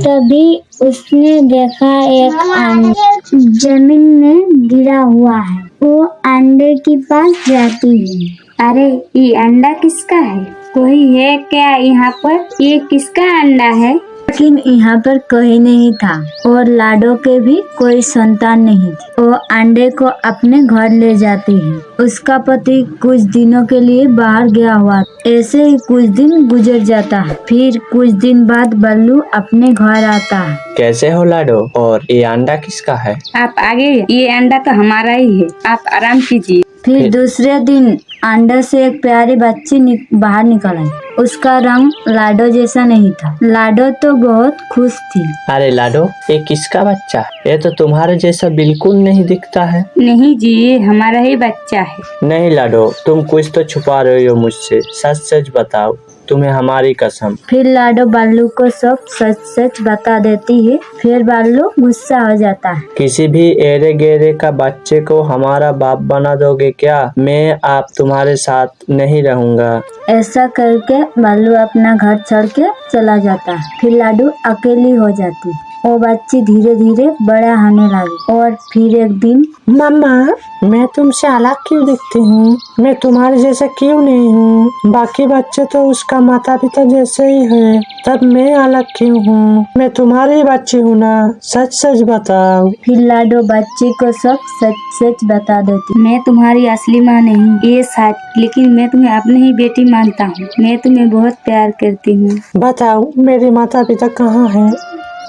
तभी उसने देखा एक अंडा जमीन में गिरा हुआ है। वो अंडे के पास जाती है। अरे ये अंडा किसका है? कोई है क्या यहाँ पर? ये किसका अंडा है? लेकिन यहाँ पर कोई नहीं था और लाडो के भी कोई संतान नहीं थी। वो अंडे को अपने घर ले जाती है। उसका पति कुछ दिनों के लिए बाहर गया हुआ। ऐसे ही कुछ दिन गुजर जाता है। फिर कुछ दिन बाद बल्लू अपने घर आता है। कैसे हो लाडो? और ये अंडा किसका है? आप आगे, ये अंडा तो हमारा ही है, आप आराम कीजिए। फिर दूसरे दिन अंडे से एक प्यारी बच्ची बाहर निकल आई। उसका रंग लाडो जैसा नहीं था। लाडो तो बहुत खुश थी। अरे लाडो, ये किसका बच्चा? ये तो तुम्हारे जैसा बिल्कुल नहीं दिखता है। नहीं जी, ये हमारा ही बच्चा है। नहीं लाडो, तुम कुछ तो छुपा रहे हो मुझसे। सच सच बताओ, तुम्हें हमारी कसम। फिर लाडो बालू को सब सच सच बता देती है। फिर बालू गुस्सा हो जाता है। किसी भी एरे गेरे का बच्चे को हमारा बाप बना दोगे क्या? मैं आप तुम्हारे साथ नहीं रहूंगा। ऐसा करके बालू अपना घर छोड़ के चला जाता है। फिर लाडो अकेली हो जाती। वो बच्ची धीरे धीरे बड़ा होने लगी। और फिर एक दिन, मम्मा, मैं तुमसे अलग क्यों दिखती हूँ? मैं तुम्हारे जैसा क्यों नहीं हूँ? बाकी बच्चे तो उसका माता पिता जैसे ही हैं, तब मैं अलग क्यों हूँ? मैं तुम्हारी बच्ची हूँ ना, सच सच बताओ। फिर लाडो बच्ची को सब सच सच बता देती। मैं तुम्हारी असली माँ नहीं, ये सच, लेकिन मैं तुम्हें अपनी ही बेटी मानता हूँ। मैं तुम्हें बहुत प्यार करती हूँ। बताओ, मेरे माता पिता कहाँ हैं?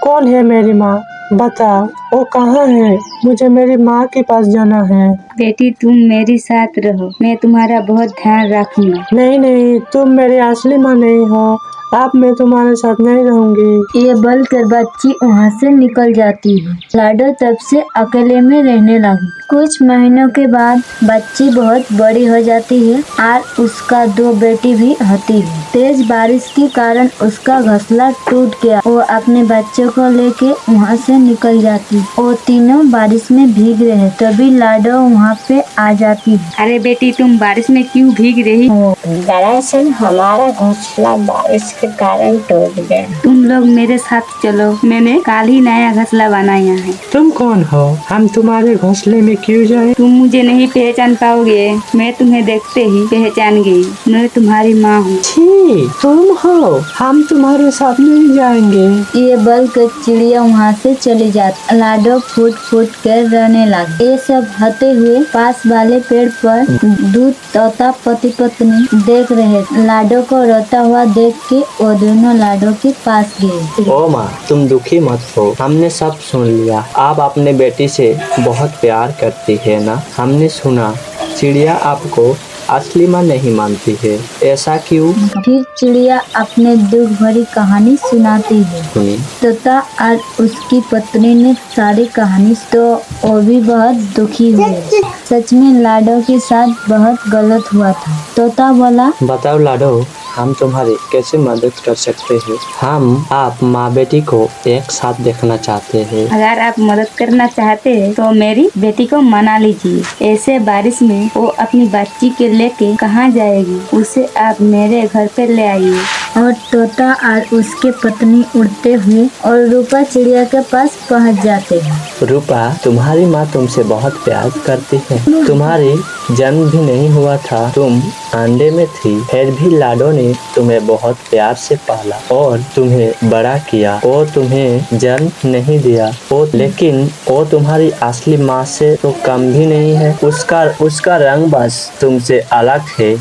कौन है मेरी माँ? बताओ, वो कहाँ है? मुझे मेरी माँ के पास जाना है। बेटी, तुम मेरे साथ रहो, मैं तुम्हारा बहुत ध्यान रखूंगा। नहीं नहीं, तुम मेरी असली माँ नहीं हो। अब मैं तुम्हारे साथ नहीं रहूंगी। ये बोलकर बच्ची वहाँ से निकल जाती है। लाडो तब से अकेले में रहने लगी। कुछ महीनों के बाद बच्ची बहुत बड़ी हो जाती है और उसका 2 बेटी भी होती है। तेज बारिश के कारण उसका घोंसला टूट गया। वो अपने बच्चों को लेके वहाँ से निकल जाती। वो तीनों बारिश में भीग रहे। तभी लाडो वहाँ पे आ जाती है। अरे बेटी, तुम बारिश में क्यों भीग रही हो? दरअसल हमारा घोंसला बारिश के कारण टूट गया। तुम लोग मेरे साथ चलो, मैंने कल ही नया घोंसला बनाया है। तुम कौन हो? हम तुम्हारे घोंसले में क्यों जाएं? तुम मुझे नहीं पहचान पाओगे। मैं तुम्हें देखते ही पहचान गई। मैं तुम्हारी माँ हूँ। छी, तुम हो? हम तुम्हारे साथ नहीं जाएंगे। ये बोलकर चिड़िया वहाँ से चली जाती। लाडो फूट फूट कर रहने लगी। ये सब होते हुए पास वाले पेड़ पर दूध तोता पति पत्नी देख रहे। लाडो को रोता हुआ देख के वो दोनों लाडो के पास गए। ओ माँ, तुम दुखी मत हो, हमने सब सुन लिया। आप अपने बेटी से बहुत प्यार करती है ना? हमने सुना चिड़िया आपको असली माँ नहीं मानती है, ऐसा क्यों? फिर चिड़िया अपने दुख भरी कहानी सुनाती है। तोता और उसकी पत्नी ने सारी कहानी, तो वो भी बहुत दुखी हुए। सच में लाडो के साथ बहुत गलत हुआ था। तोता बोला, बताओ लाडो, हम तुम्हारी कैसे मदद कर सकते हैं? हम आप माँ बेटी को एक साथ देखना चाहते हैं। अगर आप मदद करना चाहते हैं तो मेरी बेटी को मना लीजिए। ऐसे बारिश में वो अपनी बच्ची के लेके कहाँ जाएगी? उसे आप मेरे घर पे ले आइए। और तोता और उसके पत्नी उड़ते हुए और रूपा चिड़िया के पास पहुँच जाते हैं। रूपा, तुम्हारी माँ तुमसे बहुत प्यार करती है। तुम्हारी जन्म भी नहीं हुआ था, तुम अंडे में थी, फिर भी लाडो ने तुम्हें बहुत प्यार से पाला और तुम्हें बड़ा किया। वो तुम्हें जन्म नहीं दिया, लेकिन वो तुम्हारी असली माँ से तो कम भी नहीं है। उसका रंग बस तुमसे अलग है,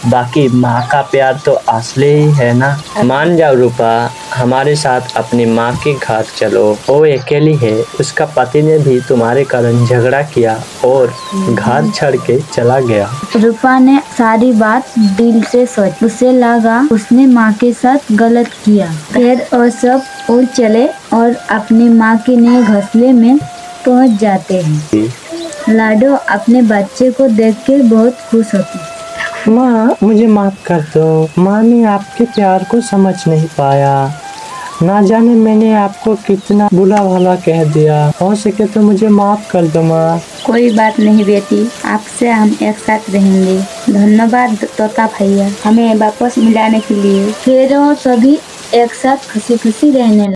बाकी माँ का प्यार तो असली ही है ना। मान जाओ रूपा, हमारे साथ अपनी माँ के घर चलो। वो अकेली है, उसका पति ने भी तुम्हारे कारण झगड़ा किया और घर छोड़ के चला गया। रूपा ने सारी बात दिल से सोची। उसे लगा उसने माँ के साथ गलत किया। फिर वो सब उड़ चले और अपनी माँ के नए घोंसले में पहुँच जाते हैं। लाडो अपने बच्चे को देख के बहुत खुश होती। माँ, मुझे माफ कर दो। माँ ने आपके प्यार को समझ नहीं पाया। ना जाने मैंने आपको कितना बुरा भला कह दिया। हो सके तो मुझे माफ कर दो माँ। कोई बात नहीं बेटी, आपसे हम एक साथ रहेंगे। धन्यवाद तोता भैया, हमें वापस मिलाने के लिए। फिर वो सभी एक साथ खुशी खुशी रहने लगे।